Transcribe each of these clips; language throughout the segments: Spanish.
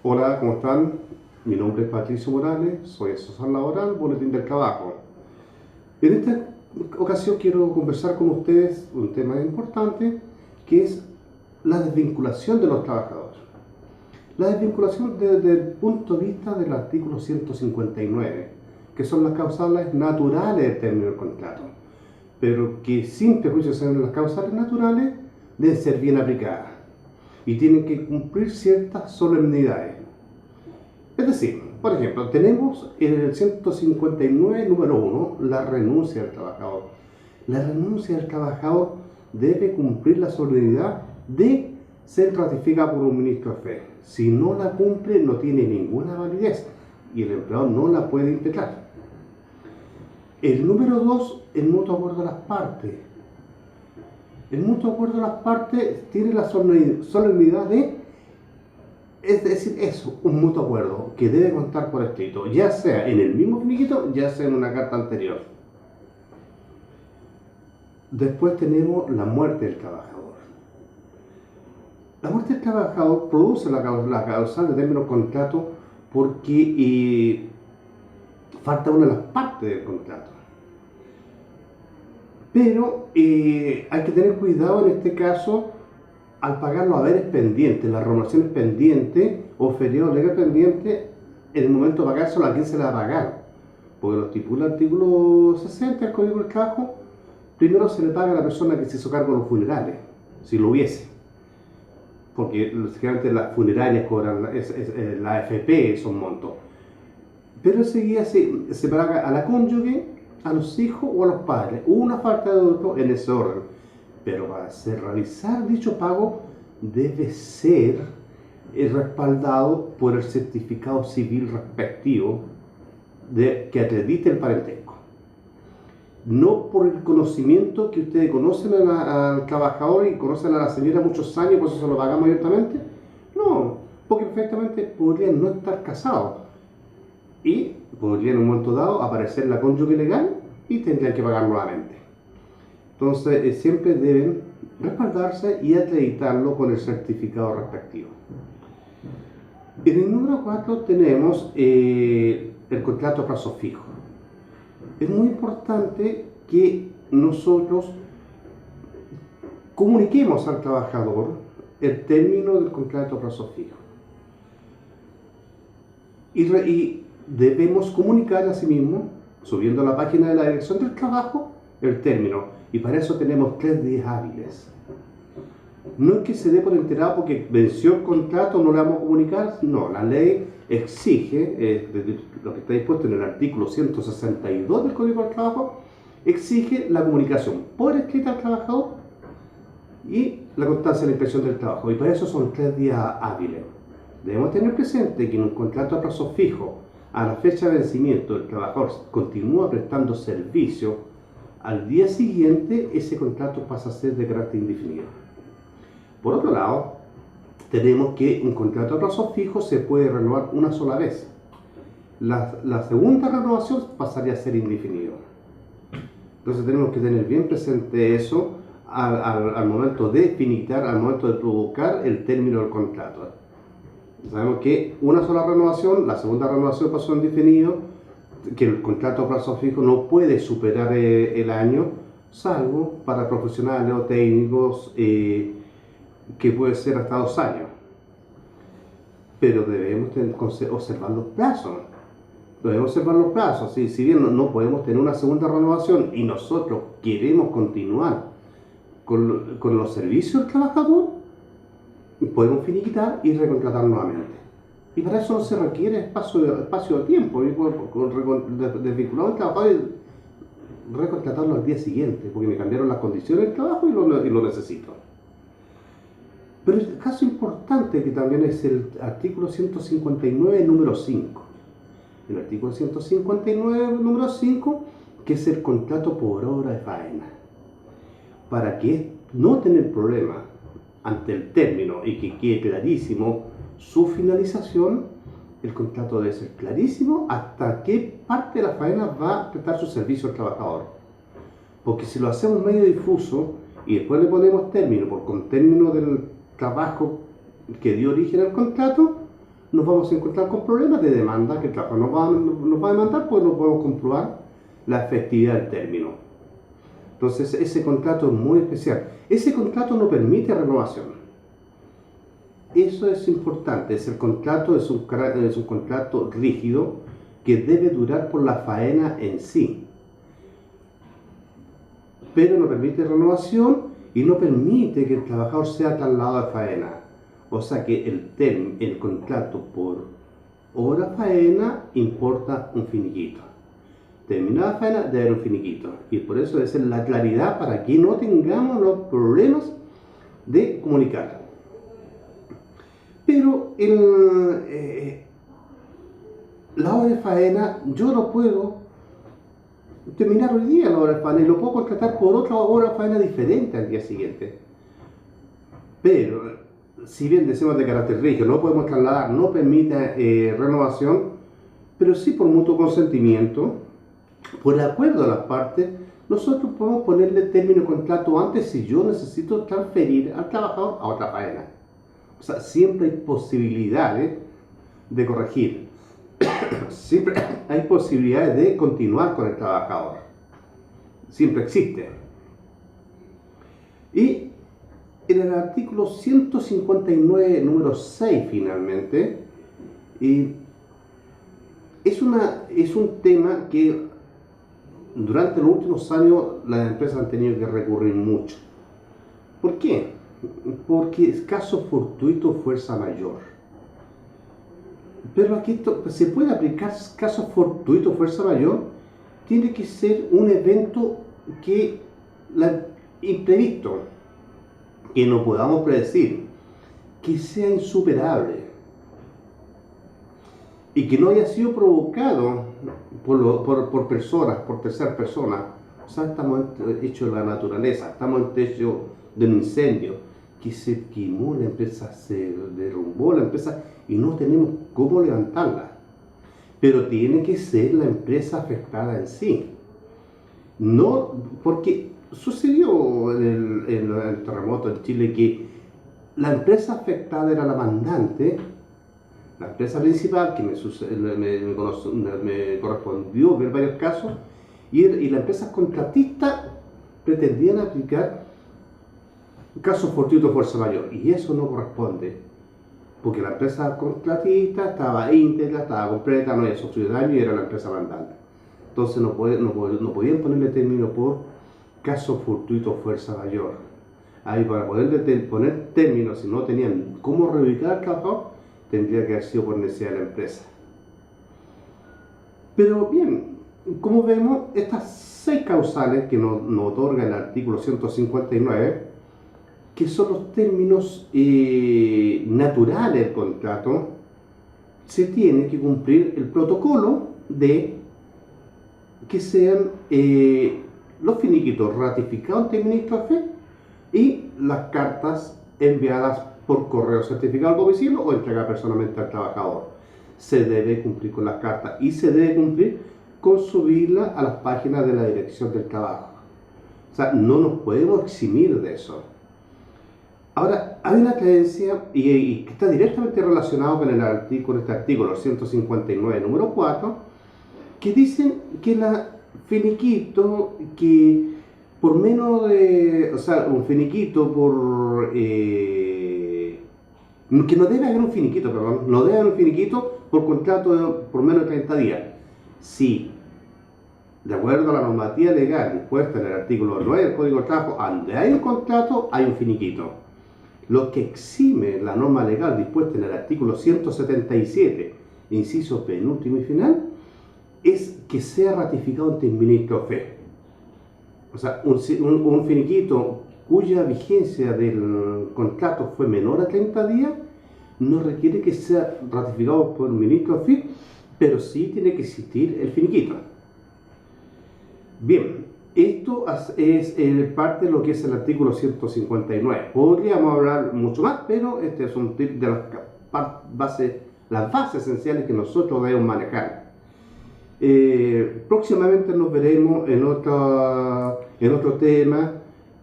Hola, ¿cómo están? Mi nombre es Patricio Morales, soy asesor laboral, Boletín del Trabajo. En esta ocasión quiero conversar con ustedes un tema importante, que es la desvinculación de los trabajadores. La desvinculación desde el punto de vista del artículo 159, que son las causales naturales del término del contrato, pero que sin prejuicio sean las causales naturales, deben ser bien aplicadas y tienen que cumplir ciertas solemnidades. Es decir, por ejemplo, tenemos en el 159, número 1, la renuncia del trabajador. La renuncia del trabajador debe cumplir la solemnidad de ser ratificada por un ministro de fe. Si no la cumple, no tiene ninguna validez y el empleador no la puede impetrar. El número 2, el mutuo acuerdo de las partes. El mutuo acuerdo de las partes tiene la solemnidad de, es decir, eso, un mutuo acuerdo que debe contar por escrito, ya sea en el mismo finiquito, ya sea en una carta anterior. Después tenemos la muerte del trabajador. La muerte del trabajador produce la causal de término contrato porque falta una de las partes del contrato. Pero hay que tener cuidado en este caso al pagar los haberes pendientes, las renovaciones pendientes o feriados legales pendientes, en el momento de pagárselo, ¿a quién se la va a pagar? Porque lo estipula el artículo 60 del Código del Trabajo. Primero se le paga a la persona que se hizo cargo de los funerales, si lo hubiese. Porque lógicamente las funerarias cobran, la AFP son montos. Pero enseguida se paga a la cónyuge, a los hijos o a los padres. Una falta de otro en ese orden. Pero para realizar dicho pago debe ser respaldado por el certificado civil respectivo que acredite el parentesco. No por el conocimiento que ustedes conocen al trabajador y conocen a la señora muchos años, por eso se lo pagamos abiertamente. No, porque perfectamente podrían no estar casados y podría en un momento dado aparecer la cónyuge legal y tendrían que pagar nuevamente. Entonces siempre deben respaldarse y acreditarlo con el certificado respectivo. En el número 4 tenemos el contrato a plazo fijo. Es muy importante que nosotros comuniquemos al trabajador el término del contrato a plazo fijo. Y debemos comunicar a sí mismo, subiendo a la página de la Dirección del Trabajo, el término. Y para eso tenemos 3 días hábiles. No es que se dé por enterado porque venció el contrato, no le vamos a comunicar. No, la ley exige, lo que está dispuesto en el artículo 162 del Código del Trabajo, exige la comunicación por escrita al trabajador y la constancia de la inspección del trabajo. Y para eso son 3 días hábiles. Debemos tener presente que en un contrato a plazo fijo, a la fecha de vencimiento, el trabajador continúa prestando servicio. Al día siguiente, ese contrato pasa a ser de carácter indefinido. Por otro lado, tenemos que un contrato a plazo fijo se puede renovar una sola vez. La segunda renovación pasaría a ser indefinido. Entonces tenemos que tener bien presente eso al momento de finiquitar, al momento de provocar el término del contrato. Sabemos que una sola renovación, la segunda renovación pasó en indefinido, que el contrato a plazo fijo no puede superar el año, salvo para profesionales o técnicos que puede ser hasta 2 años. Pero debemos observar los plazos. Debemos observar los plazos. Si bien no podemos tener una segunda renovación y nosotros queremos continuar con los servicios del trabajador, podemos finiquitar y recontratar nuevamente. Y para eso no se requiere espacio de tiempo. Desvincular al trabajador y recontratarlo al día siguiente, porque me cambiaron las condiciones del trabajo y lo necesito. Pero el caso importante que también es el artículo 159, número 5. el artículo 159, número 5, que es el contrato por hora de faena. Para que no tener problema ante el término y que quede clarísimo su finalización, el contrato debe ser clarísimo hasta qué parte de la faena va a prestar su servicio al trabajador. Porque si lo hacemos medio difuso y después le ponemos término por contérmino del trabajo que dio origen al contrato, nos vamos a encontrar con problemas de demanda, que el trabajo nos va a demandar porque no podemos comprobar la efectividad del término. Entonces ese contrato es muy especial. Ese contrato no permite renovación. Eso es importante. El contrato es un contrato rígido que debe durar por la faena en sí. Pero no permite renovación y no permite que el trabajador sea trasladado de faena. O sea que el contrato por hora faena importa un finiquito. Terminada la faena debe haber un finiquito. Y por eso debe ser la claridad para que no tengamos los problemas de comunicar. Pero la hora de faena yo no puedo terminar hoy día la hora de faena y lo puedo contratar por otra hora de faena diferente al día siguiente. Pero, si bien decimos de carácter rígido, no podemos trasladar, no permite renovación, pero sí por mutuo consentimiento, por acuerdo de las partes, nosotros podemos ponerle término de contrato antes si yo necesito transferir al trabajador a otra faena. O sea, siempre hay posibilidades de corregir. Siempre hay posibilidades de continuar con el trabajador. Siempre existe. Y en el artículo 159, número 6, finalmente, es un tema que durante los últimos años las empresas han tenido que recurrir mucho. ¿Por qué? Porque es caso fortuito, fuerza mayor. Pero aquí se puede aplicar caso fortuito, fuerza mayor, tiene que ser un evento imprevisto, que no podamos predecir, que sea insuperable y que no haya sido provocado por personas, por terceras personas. O sea, estamos hechos de la naturaleza, estamos hechos de un incendio, que se quemó la empresa, se derrumbó la empresa y no tenemos cómo levantarla. Pero tiene que ser la empresa afectada en sí. No, porque sucedió en el terremoto en Chile que la empresa afectada era la mandante, la empresa principal, que me correspondió ver varios casos, y la empresa contratista pretendían aplicar caso fortuito fuerza mayor, y eso no corresponde, porque la empresa contratista estaba íntegra, estaba completa, no había sufrido daño y era la empresa mandante. Entonces no podían ponerle término por caso fortuito fuerza mayor. Ahí para poder poner término, si no tenían cómo reubicar al trabajador, tendría que haber sido por necesidad de la empresa. Pero bien, como vemos, estas 6 causales que nos otorga el artículo 159, que son los términos naturales del contrato, se tiene que cumplir el protocolo de que sean los finiquitos ratificados ante el ministro de Fe y las cartas enviadas por correo certificado al domicilio o entregadas personalmente al trabajador. Se debe cumplir con las cartas y se debe cumplir con subirlas a las páginas de la Dirección del Trabajo. O sea, no nos podemos eximir de eso. Ahora, hay una creencia, y que está directamente relacionado con este artículo 159, número 4, que dicen que la finiquito, que por menos de, o sea, un finiquito por, que no debe haber un finiquito, perdón, no debe haber un finiquito por contrato por menos de 30 días. Sí, de acuerdo a la normativa legal dispuesta en el artículo 9 del Código de Trabajo, donde hay un contrato, hay un finiquito. Lo que exime la norma legal dispuesta en el artículo 177, inciso penúltimo y final, es que sea ratificado ante el ministro de Fe. O sea, un finiquito cuya vigencia del contrato fue menor a 30 días, no requiere que sea ratificado por el ministro de Fe pero sí tiene que existir el finiquito. Bien, esto es parte de lo que es el artículo 159. Podríamos hablar mucho más, pero este es un tip de las bases esenciales que nosotros debemos manejar. Próximamente nos veremos en otro tema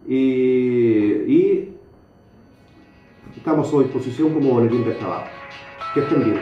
y estamos a su disposición como boletín de trabajo. Que estén bien.